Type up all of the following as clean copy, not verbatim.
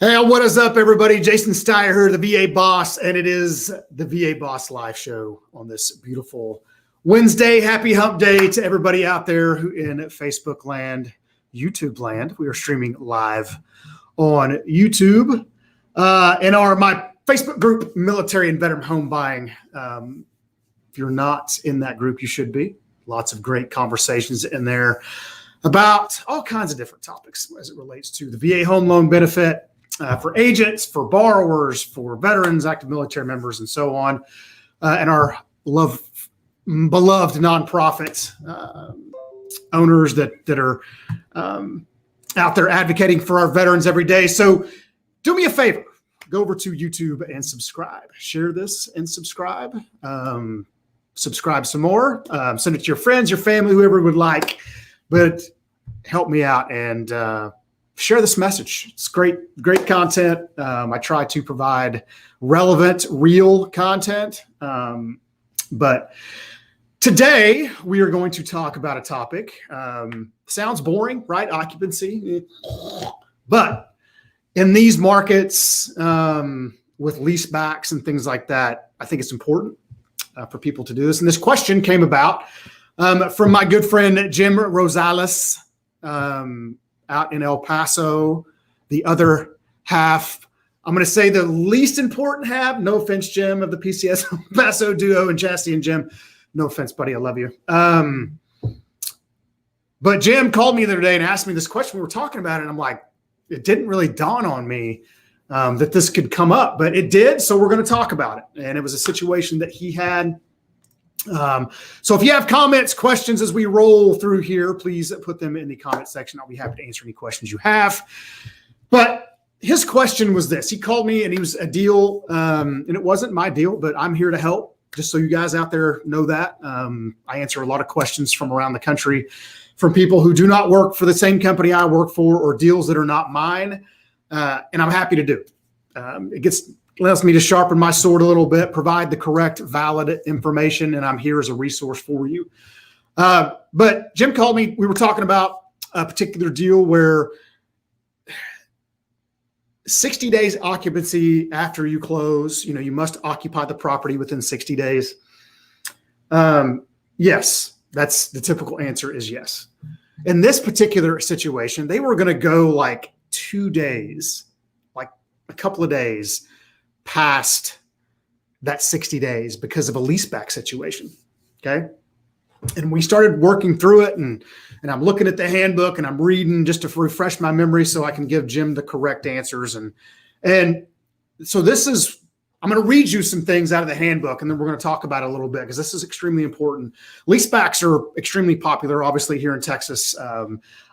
Hey, what is up, everybody? Jason Steyer here, the VA Boss, and it is the VA Boss Live Show on this beautiful Wednesday. Happy Hump Day to everybody out there who in Facebook land, YouTube land. We are streaming live on YouTube in my Facebook group, Military and Veteran Home Buying. If you're not in that group, you should be. Lots of great conversations in there about all kinds of different topics as it relates to the VA home loan benefit, for agents, for borrowers, for veterans, active military members, and so on, and our beloved nonprofit owners that are out there advocating for our veterans every day. So do me a favor, go over to YouTube and subscribe. Share this and subscribe. Subscribe some more. Send it to your friends, your family, whoever would like. But help me out and share this message. It's great content. I try to provide relevant, real content. But today we are going to talk about a topic. Sounds boring, right? Occupancy. But in these markets with lease backs and things like that, I think it's important for people to do this. And this question came about from my good friend, Jim Rosales, out in El Paso. The other half, I'm going to say the least important half, no offense, Jim, of the PCS El Paso duo, and Chastity and Jim. No offense, buddy. I love you. But Jim called me the other day and asked me this question. We were talking about it, and I'm like, it didn't really dawn on me that this could come up, but it did. So we're going to talk about it. And it was a situation that he had. So if you have comments, questions as we roll through here, please put them in the comment section. I'll be happy to answer any questions you have. But his question was this. He called me and he was a deal, and it wasn't my deal, but I'm here to help, just so you guys out there know that. I answer a lot of questions from around the country from people who do not work for the same company I work for or deals that are not mine, and I'm happy to do it. It allows me to sharpen my sword a little bit, provide the correct, valid information, and I'm here as a resource for you. But Jim called me. We were talking about a particular deal where 60 days occupancy after you close, you must occupy the property within 60 days. Yes, that's the typical answer is yes. In this particular situation, they were going to go like 2 days, like a couple of days past that 60 days because of a leaseback situation. Okay. And we started working through it, and I'm looking at the handbook and I'm reading just to refresh my memory so I can give Jim the correct answers. And so I'm going to read you some things out of the handbook, and then we're going to talk about it a little bit because this is extremely important. Leasebacks are extremely popular, obviously, here in Texas. I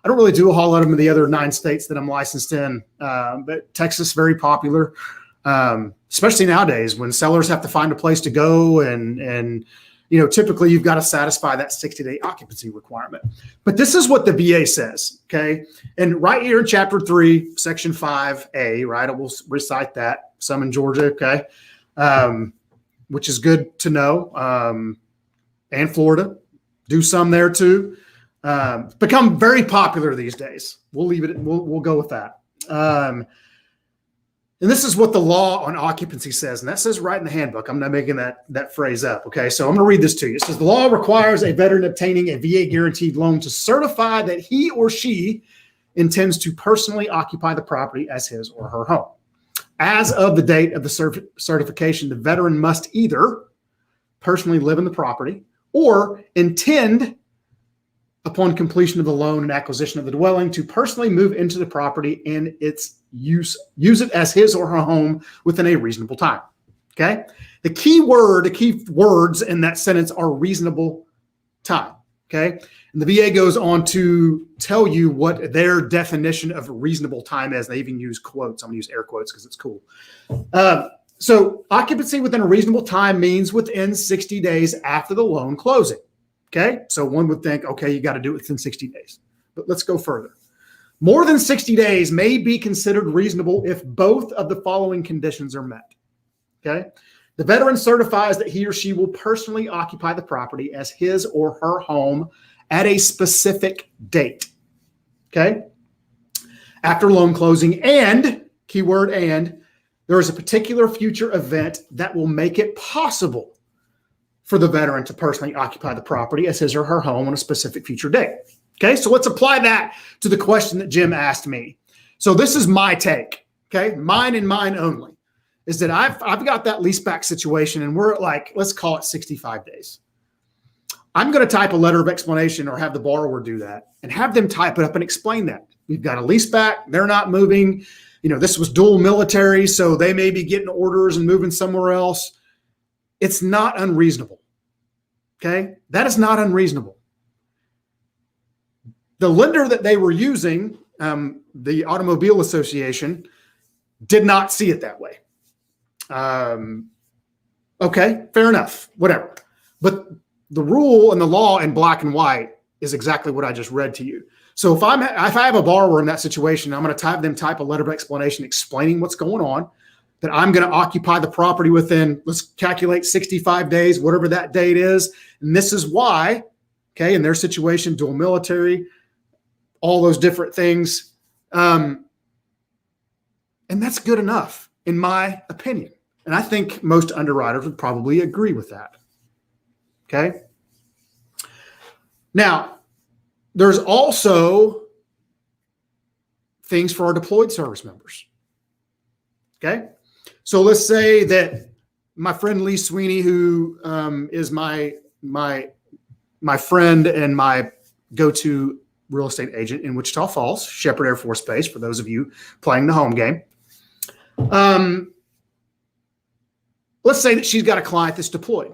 don't really do a whole lot of them in the other 9 states that I'm licensed in, but Texas, very popular. Especially nowadays when sellers have to find a place to go and typically you've got to satisfy that 60-day occupancy requirement. But this is what the VA says, okay? And right here in Chapter 3, Section 5A, right? I will recite that, some in Georgia, okay? Which is good to know. And Florida, do some there too. It's become very popular these days. We'll leave it, we'll go with that. And this is what the law on occupancy says. And that says right in the handbook. I'm not making that phrase up. Okay. So I'm going to read this to you. It says the law requires a veteran obtaining a VA guaranteed loan to certify that he or she intends to personally occupy the property as his or her home. As of the date of the certification, the veteran must either personally live in the property or intend upon completion of the loan and acquisition of the dwelling to personally move into the property and its use it as his or her home within a reasonable time. Okay. The key words in that sentence are reasonable time. Okay. And the VA goes on to tell you what their definition of reasonable time is. They even use quotes. I'm going to use air quotes because it's cool. So occupancy within a reasonable time means within 60 days after the loan closing. Okay. So one would think, okay, you got to do it within 60 days, but let's go further. More than 60 days may be considered reasonable if both of the following conditions are met. Okay. The veteran certifies that he or she will personally occupy the property as his or her home at a specific date. Okay. After loan closing, and keyword and, there is a particular future event that will make it possible for the veteran to personally occupy the property as his or her home on a specific future date. Okay, so let's apply that to the question that Jim asked me. So this is my take, okay, mine and mine only, is that I've got that leaseback situation and we're at like, let's call it 65 days. I'm going to type a letter of explanation or have the borrower do that and have them type it up and explain that. We've got a leaseback, they're not moving. This was dual military, so they may be getting orders and moving somewhere else. It's not unreasonable. Okay? That is not unreasonable. The lender that they were using, the Automobile Association, did not see it that way. Okay, fair enough, whatever. But the rule and the law in black and white is exactly what I just read to you. So if I have a borrower in that situation, I'm going to have them type a letter of explanation explaining what's going on, that I'm going to occupy the property within, let's calculate 65 days, whatever that date is. And this is why, okay, in their situation, dual military, all those different things. And that's good enough, in my opinion. And I think most underwriters would probably agree with that. Okay. Now, there's also things for our deployed service members. Okay. So let's say that my friend Lee Sweeney, who is my friend and my go-to real estate agent in Wichita Falls, Shepherd Air Force Base, for those of you playing the home game. Let's say that she's got a client that's deployed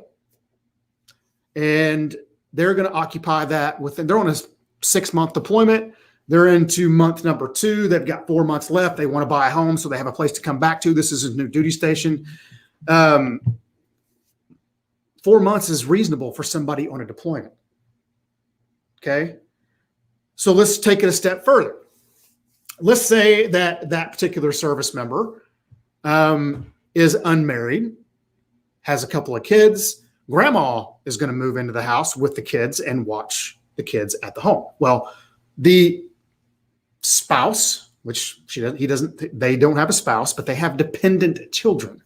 and they're going to occupy that they're on a 6-month deployment. They're into month number 2. They've got 4 months left. They want to buy a home, so they have a place to come back to. This is a new duty station. 4 months is reasonable for somebody on a deployment. Okay. So let's take it a step further. Let's say that particular service member is unmarried, has a couple of kids. Grandma is going to move into the house with the kids and watch the kids at the home. Well, the spouse, which they don't have a spouse, but they have dependent children.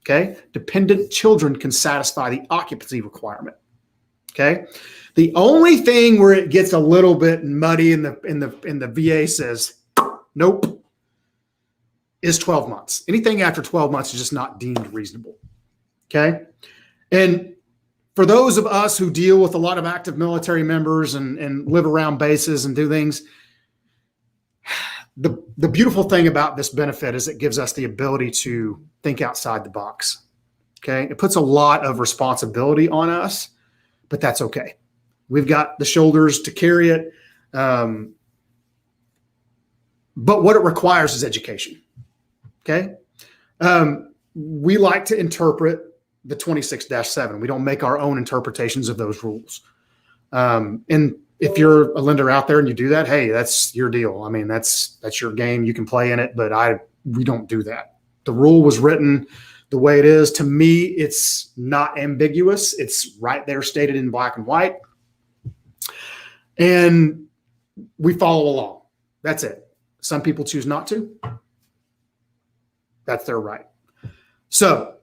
Okay. Dependent children can satisfy the occupancy requirement. Okay. The only thing where it gets a little bit muddy in the VA says, nope, is 12 months. Anything after 12 months is just not deemed reasonable. Okay. And for those of us who deal with a lot of active military members and live around bases and do things, the beautiful thing about this benefit is it gives us the ability to think outside the box. Okay. It puts a lot of responsibility on us, but that's okay. We've got the shoulders to carry it. But what it requires is education. Okay. We like to interpret the 26-7. We don't make our own interpretations of those rules. And if you're a lender out there and you do that, hey, that's your deal. I mean, that's your game. You can play in it, but we don't do that. The rule was written the way it is. To me, it's not ambiguous. It's right there stated in black and white. And we follow along. That's it. Some people choose not to. That's their right. So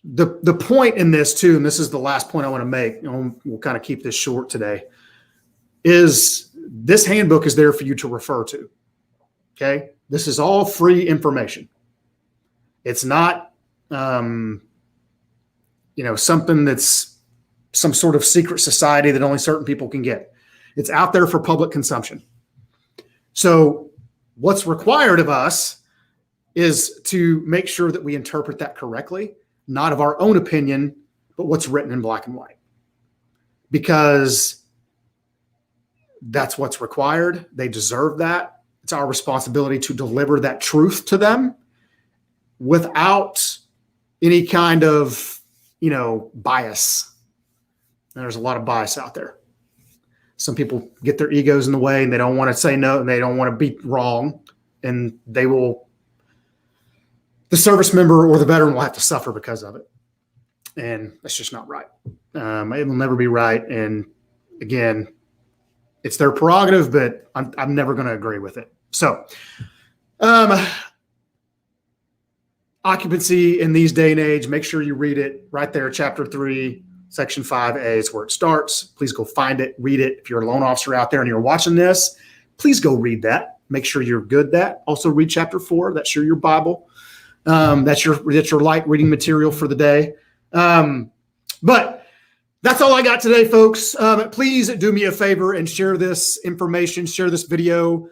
the point in this too, and this is the last point I want to make, we'll kind of keep this short today, is this handbook is there for you to refer to. Okay. This is all free information. It's not, something that's some sort of secret society that only certain people can get. It's out there for public consumption. So what's required of us is to make sure that we interpret that correctly, not of our own opinion, but what's written in black and white, because that's what's required. They deserve that. It's our responsibility to deliver that truth to them without any kind of, bias. And there's a lot of bias out there. Some people get their egos in the way and they don't want to say no and they don't want to be wrong, and the service member or the veteran will have to suffer because of it. And that's just not right. It will never be right. And again, it's their prerogative, but I'm never going to agree with it. So occupancy in these day and age, make sure you read it right there. Chapter 3, section 5A is where it starts. Please go find it, read it. If you're a loan officer out there and you're watching this, please go read that. Make sure you're good at that. Also read chapter 4. That's your Bible. That's your light reading material for the day. But that's all I got today, folks. Please do me a favor and share this information, share this video.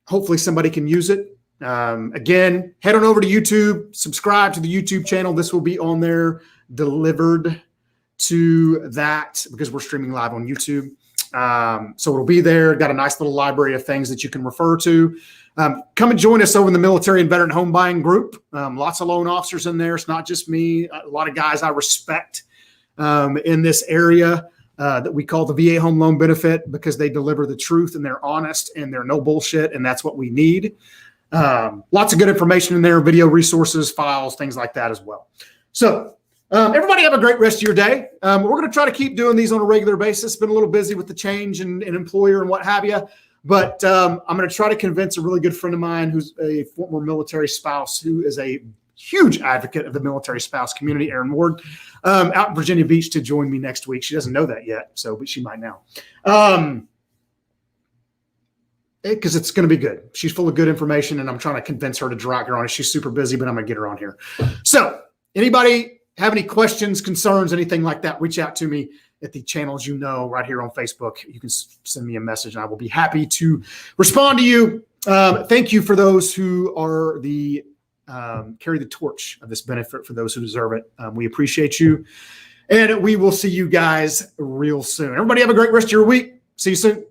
Hopefully somebody can use it. Again, head on over to YouTube, subscribe to the YouTube channel. This will be on there delivered to that because we're streaming live on YouTube. So it'll be there. Got a nice little library of things that you can refer to. Come and join us over in the military and veteran home buying group. Lots of loan officers in there. It's not just me. A lot of guys I respect in this area that we call the VA home loan benefit because they deliver the truth and they're honest and they're no bullshit. And that's what we need. Lots of good information in there, video resources, files, things like that as well. So everybody have a great rest of your day. We're going to try to keep doing these on a regular basis. Been a little busy with the change and employer and what have you. But I'm going to try to convince a really good friend of mine who's a former military spouse who is a huge advocate of the military spouse community, Erin Ward, out in Virginia Beach to join me next week. She doesn't know that yet, but she might now. Because it's going to be good. She's full of good information, and I'm trying to convince her to drag her on it. She's super busy, but I'm going to get her on here. So anybody have any questions, concerns, anything like that, reach out to me at the channels right here on Facebook. You can send me a message, and I will be happy to respond to you. Thank you for those who are carry the torch of this benefit for those who deserve it. We appreciate you, and we will see you guys real soon. Everybody have a great rest of your week. See you soon.